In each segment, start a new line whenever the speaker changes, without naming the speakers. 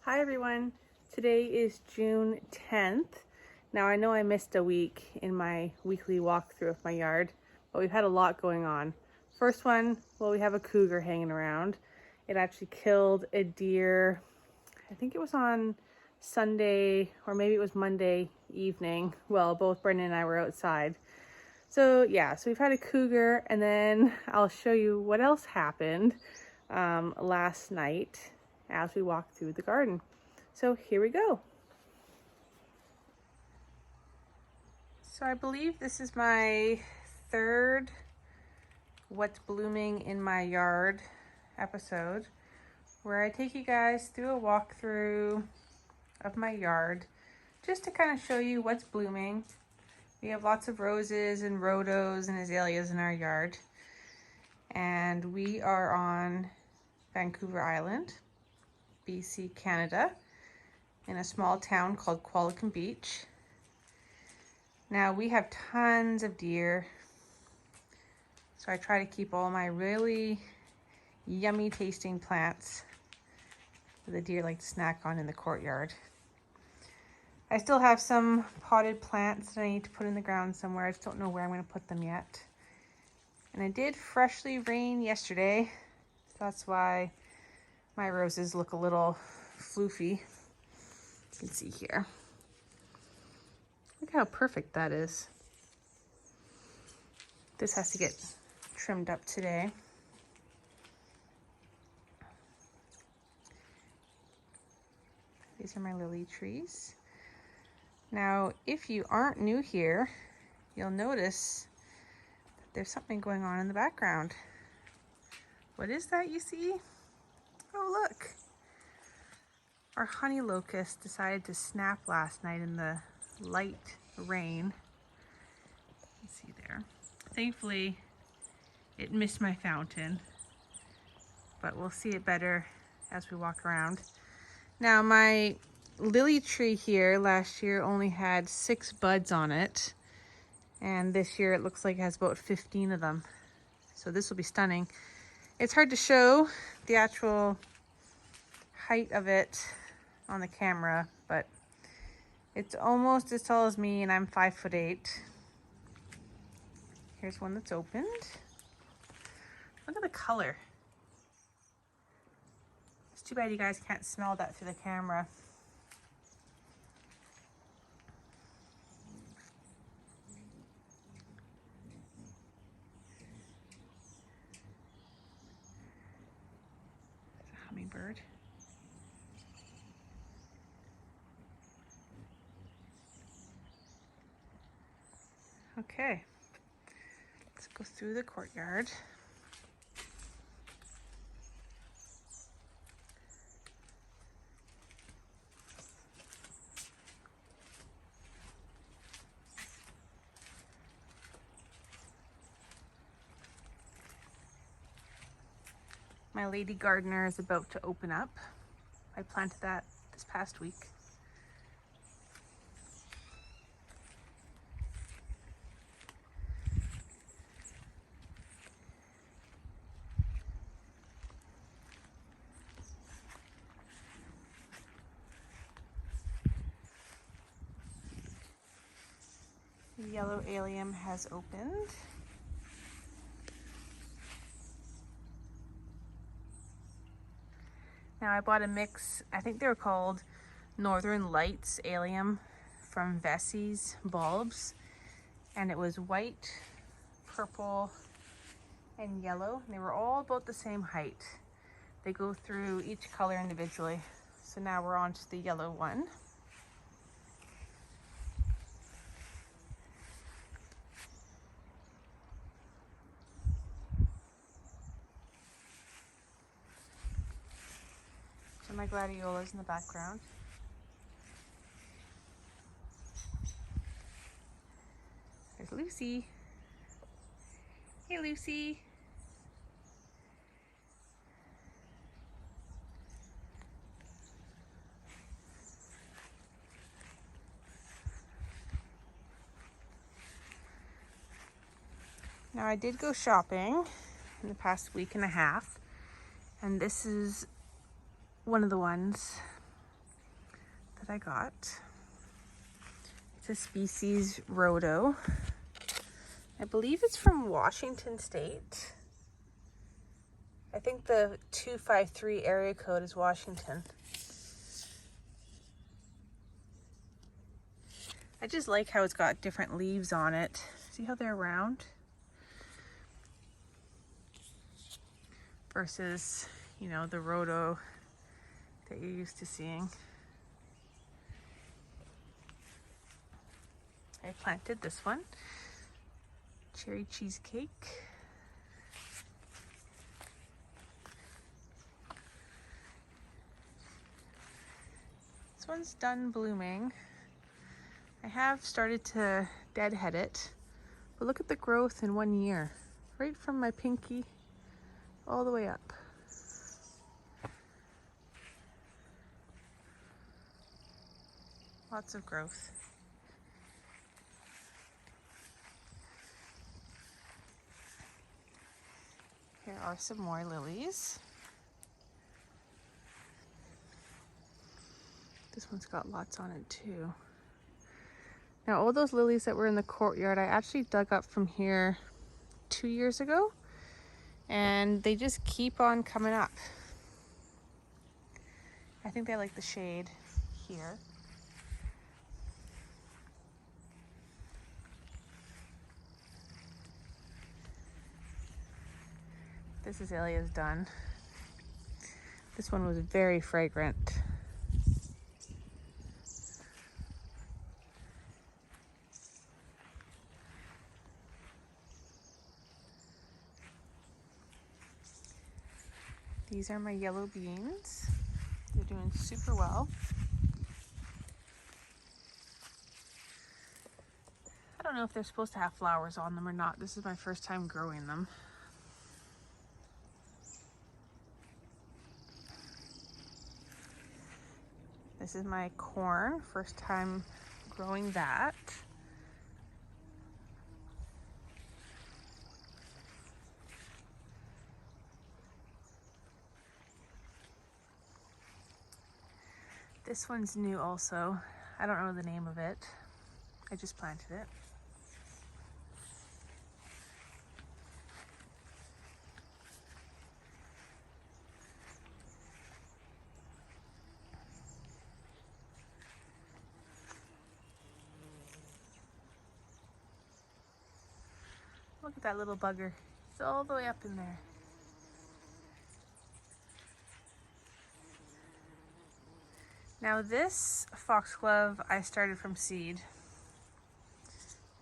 Hi everyone, today is June 10th. Now I know I missed a week in my weekly walkthrough of my yard, but we've had a lot going on. First one, well, we have a cougar hanging around. It actually killed a deer, I think it was on Sunday or maybe it was Monday evening. Well, both Brendan and I were outside. So yeah, so we've had a cougar, and then I'll show you what else happened last night as we walk through the garden. So here we go. So I believe this is my third What's Blooming in My Yard episode, where I take you guys through a walkthrough of my yard just to kind of show you what's blooming. We have lots of roses and rhodos and azaleas in our yard, and we are on Vancouver Island, BC, Canada, in a small town called Qualicum Beach. Now we have tons of deer, so I try to keep all my really yummy tasting plants that the deer like to snack on in the courtyard. I still have some potted plants that I need to put in the ground somewhere. I just don't know where I'm going to put them yet. And it did freshly rain yesterday, so that's why my roses look a little floofy. You can see here. Look how perfect that is. This has to get trimmed up today. These are my lily trees. Now, if you aren't new here, you'll notice that there's something going on in the background. What is that you see? Oh, look. Our honey locust decided to snap last night in the light rain. You can see there. Thankfully, it missed my fountain, but we'll see it better as we walk around. Now, my lily tree here last year only had 6 buds on it, and this year it looks like it has about 15 of them. So this will be stunning. It's hard to show the actual height of it on the camera, but it's almost as tall as me, and I'm 5'8". Here's one that's opened. Look at the color. It's too bad you guys can't smell that through the camera. There's a hummingbird. Okay, let's go through the courtyard. My lady gardener is about to open up. I planted that this past week. The yellow allium has opened. Now I bought a mix, I think they were called Northern Lights allium from Vessie's bulbs, and it was white, purple, and yellow, and they were all about the same height. They go through each color individually. So now we're on to the yellow one. So my gladiolas in the background. There's Lucy. Hey, Lucy. Now I did go shopping in the past week and a half, and this is one of the ones that I got. It's a species Rhodo. I believe it's from Washington State. I think the 253 area code is Washington. I just like how it's got different leaves on it. See how they're round? Versus, you know, the Rhodo that you're used to seeing. I planted this one. Cherry cheesecake. This one's done blooming. I have started to deadhead it, but look at the growth in 1 year, right from my pinky all the way up. Lots of growth. Here are some more lilies. This one's got lots on it too. Now all those lilies that were in the courtyard, I actually dug up from here 2 years ago, and they just keep on coming up. I think they like the shade here. This azalea's done. This one was very fragrant. These are my yellow beans. They're doing super well. I don't know if they're supposed to have flowers on them or not. This is my first time growing them. This is my corn, first time growing that. This one's new also. I don't know the name of it. I just planted it. Look at that little bugger. He's all the way up in there. Now this foxglove I started from seed.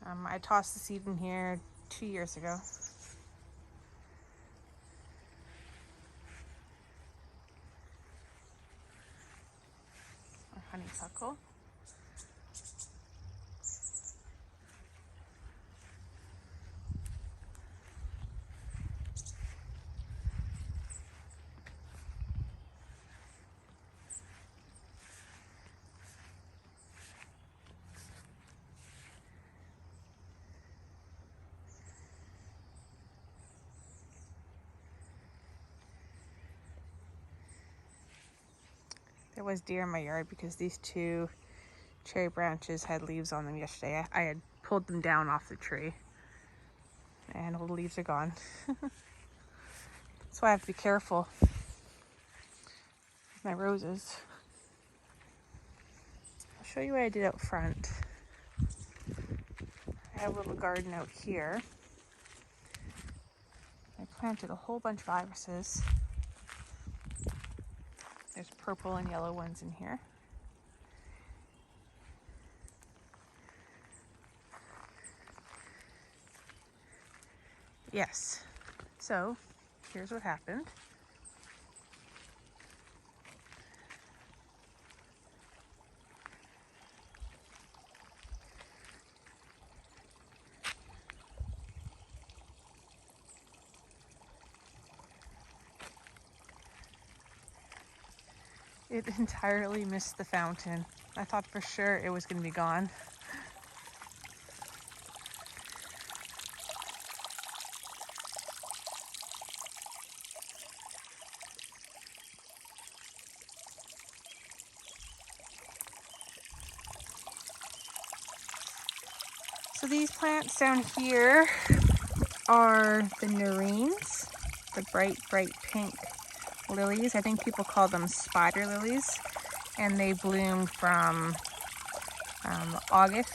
I tossed the seed in here 2 years ago. Our honeysuckle. There was deer in my yard because these two cherry branches had leaves on them yesterday. I had pulled them down off the tree and all the leaves are gone. That's why I have to be careful with my roses. I'll show you what I did out front. I have a little garden out here. I planted a whole bunch of irises. There's purple and yellow ones in here. Yes, so here's what happened. It entirely missed the fountain. I thought for sure it was going to be gone. So these plants down here are the nerines, the bright pink lilies. I think people call them spider lilies, and they bloom from August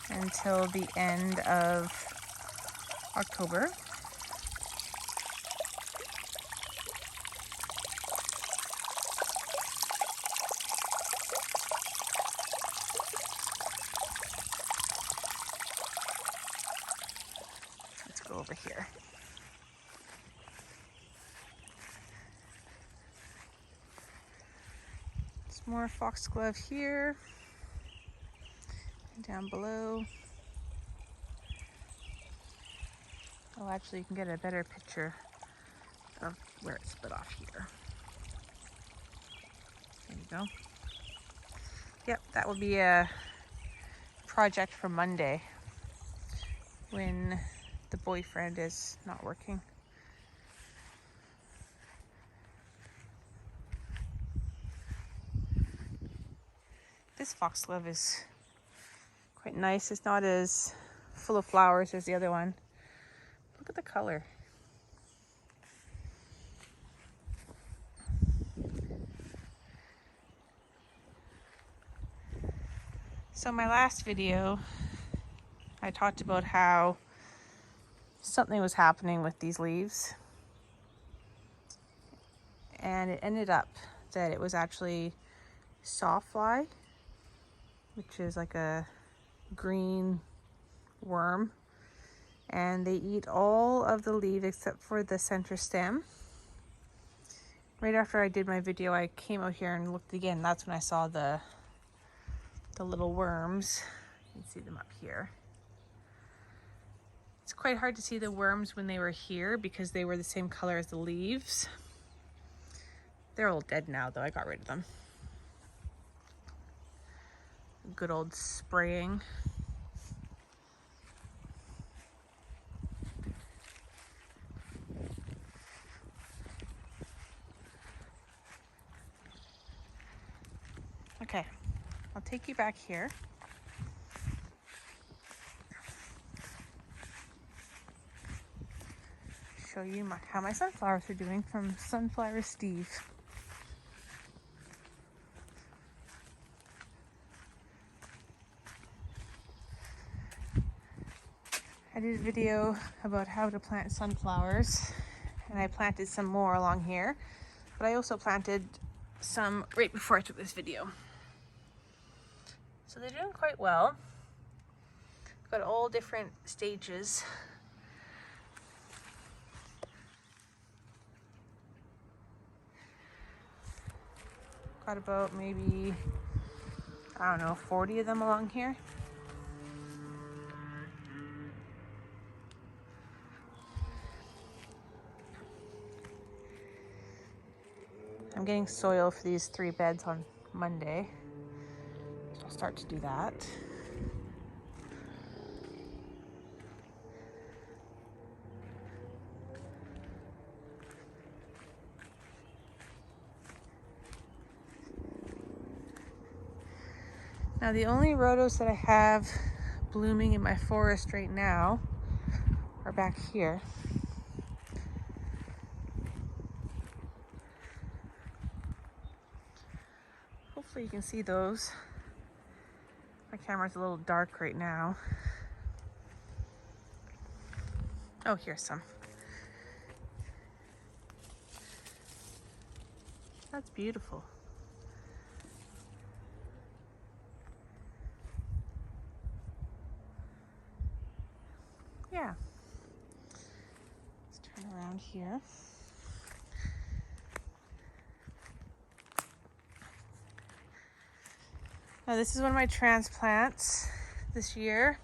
until the end of October. Let's go over here. Some more foxglove here. And down below. Oh, actually, you can get a better picture of where it's split off here. There you go. Yep, that will be a project for Monday when the boyfriend is not working. This foxglove is quite nice. It's not as full of flowers as the other one. Look at the color. So my last video, I talked about how something was happening with these leaves. And it ended up that it was actually sawfly, which is like a green worm. And they eat all of the leaf except for the center stem. Right after I did my video, I came out here and looked again. That's when I saw the little worms. You can see them up here. It's quite hard to see the worms when they were here because they were the same color as the leaves. They're all dead now though, I got rid of them. Good old spraying. Okay, I'll take you back here. Show you how my sunflowers are doing from Sunflower Steve. I did a video about how to plant sunflowers, and I planted some more along here, but I also planted some right before I took this video. So they're doing quite well. I've got all different stages. Got about maybe, I don't know, 40 of them along here. I'm getting soil for these 3 beds on Monday. So I'll start to do that. Now the only rhodos that I have blooming in my forest right now are back here. Hopefully you can see those. My camera's a little dark right now. Oh, here's some. That's beautiful. Yeah. Let's turn around here. Now this is one of my transplants this year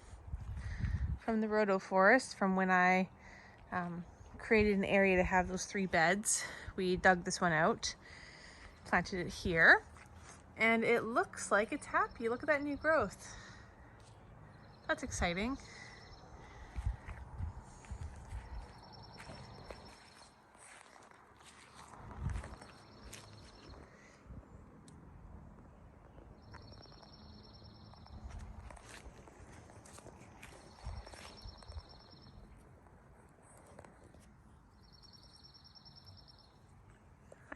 from the rhodo forest, from when I created an area to have those 3 beds. We dug this one out, planted it here, and it looks like it's happy. Look at that new growth. That's exciting.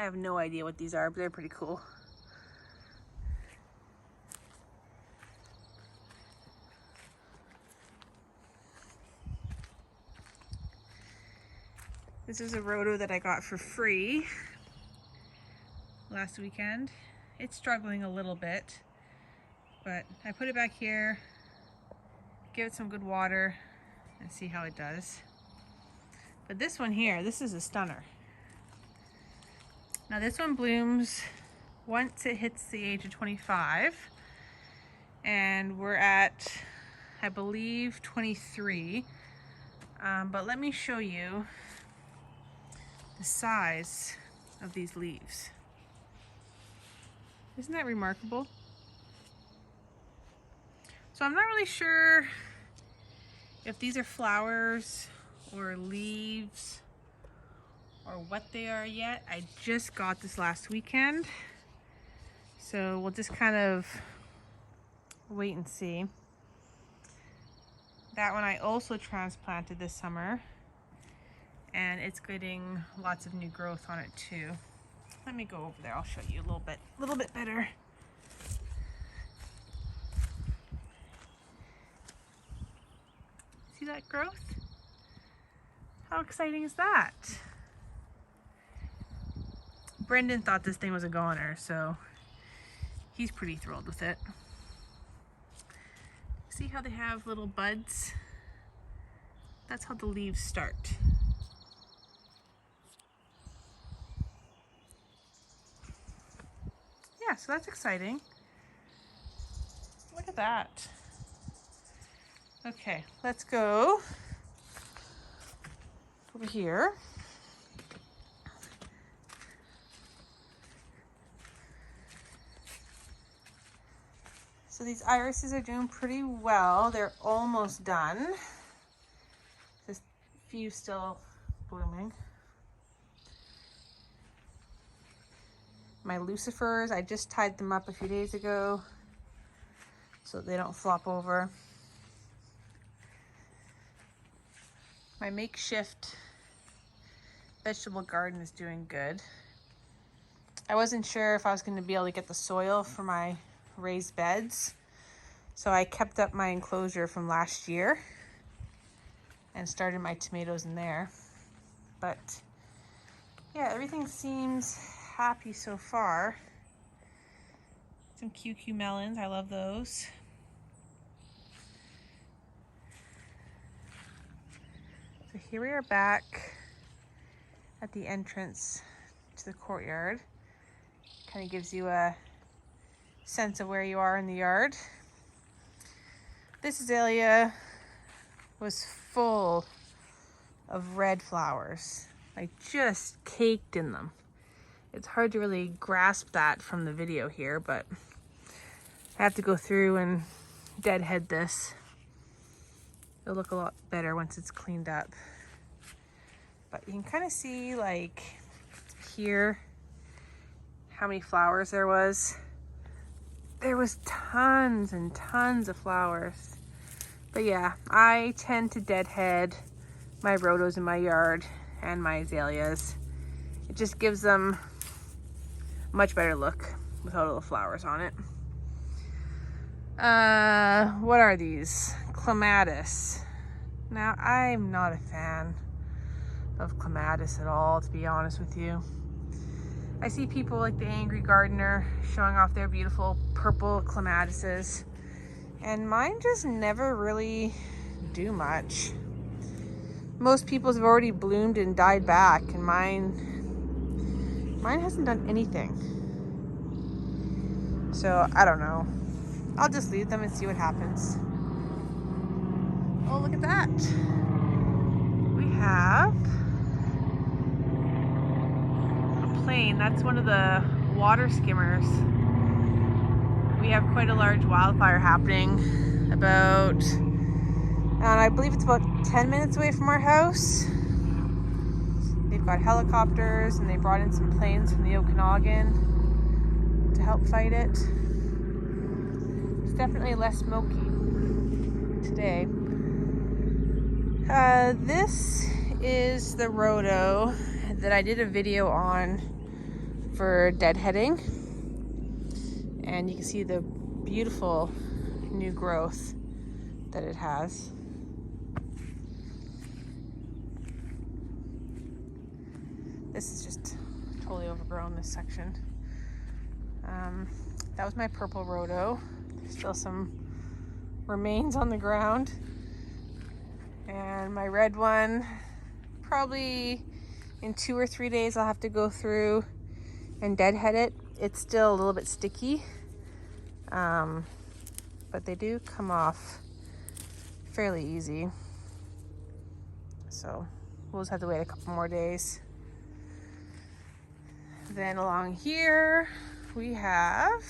have no idea what these are, but they're pretty cool. This is a rhodo that I got for free last weekend. It's struggling a little bit, but I put it back here, give it some good water, and see how it does. But this one here, this is a stunner. Now this one blooms once it hits the age of 25, and we're at, I believe, 23. But let me show you the size of these leaves. Isn't that remarkable? So I'm not really sure if these are flowers or leaves or what they are yet. I just got this last weekend, so we'll just kind of wait and see. That one I also transplanted this summer, and it's getting lots of new growth on it too. Let me go over there, I'll show you a little bit better. See that growth? How exciting is that? Brendan thought this thing was a goner, so he's pretty thrilled with it. See how they have little buds? That's how the leaves start. Yeah, so that's exciting. Look at that. Okay, let's go over here. So these irises are doing pretty well. They're almost done. There's a few still blooming. My lucifers, I just tied them up a few days ago so they don't flop over. My makeshift vegetable garden is doing good. I wasn't sure if I was going to be able to get the soil for my raised beds, so I kept up my enclosure from last year and started my tomatoes in there. But yeah, everything seems happy so far. Some QQ melons, I love those. So here we are back at the entrance to the courtyard. Kind of gives you a sense of where you are in the yard. This azalea was full of red flowers, like just caked in them. It's hard to really grasp that from the video here, but I have to go through and deadhead this. It'll look a lot better once it's cleaned up. But you can kind of see, like, here how many flowers there was. There was tons and tons of flowers. But yeah, I tend to deadhead my rhodos in my yard and my azaleas. It just gives them a much better look without all the flowers on it. What are these? Clematis. Now, I'm not a fan of clematis at all, to be honest with you. I see people like the Angry Gardener showing off their beautiful purple clematises, and mine just never really do much. Most people's have already bloomed and died back, and mine hasn't done anything. So I don't know. I'll just leave them and see what happens. Oh, look at that. We have a plane. That's one of the water skimmers. We have quite a large wildfire happening about, I believe it's about 10 minutes away from our house. They've got helicopters and they brought in some planes from the Okanagan to help fight it. It's definitely less smoky today. This is the rhodo that I did a video on for deadheading. And you can see the beautiful new growth that it has. This is just totally overgrown, this section. That was my purple rhodo. There's still some remains on the ground. And my red one, probably in 2 or 3 days I'll have to go through and deadhead it. It's still a little bit sticky, but they do come off fairly easy. So we'll just have to wait a couple more days. Then along here we have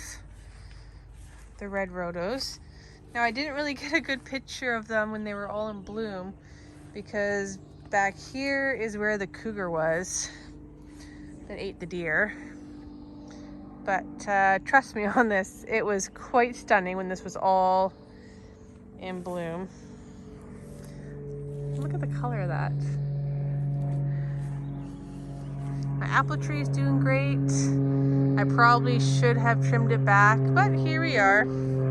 the red rhodos. Now I didn't really get a good picture of them when they were all in bloom, because back here is where the cougar was that ate the deer. But trust me on this, it was quite stunning when this was all in bloom. Look at the color of that. My apple tree is doing great. I probably should have trimmed it back, but here we are.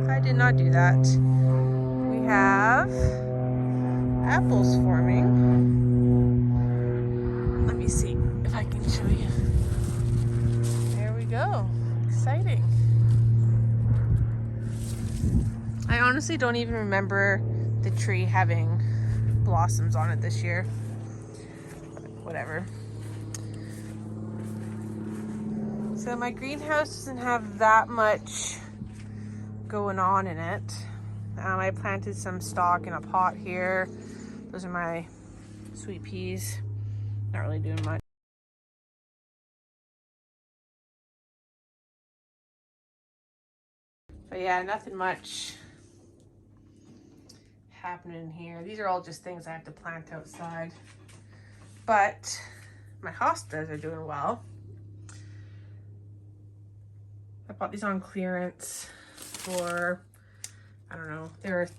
I did not do that. We have apples forming. Let me see if I can show you. There we go. Exciting. I honestly don't even remember the tree having blossoms on it this year. But whatever. So my greenhouse doesn't have that much going on in it. I planted some stock in a pot here. Those are my sweet peas. Not really doing much. But yeah, nothing much happening here. These are all just things I have to plant outside. But my hostas are doing well. I bought these on clearance for, I don't know, they were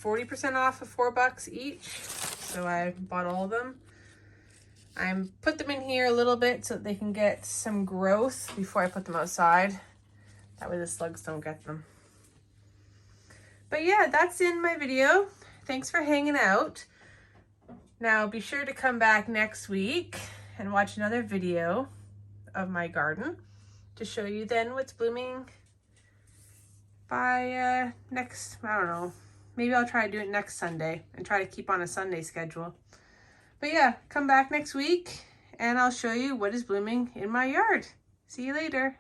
40% off of $4 each. So I bought all of them. I put them in here a little bit so that they can get some growth before I put them outside. That way the slugs don't get them. But yeah, that's in my video. Thanks for hanging out. Now be sure to come back next week and watch another video of my garden to show you then what's blooming by next, I don't know, maybe I'll try to do it next Sunday and try to keep on a Sunday schedule. But yeah, come back next week and I'll show you what is blooming in my yard. See you later.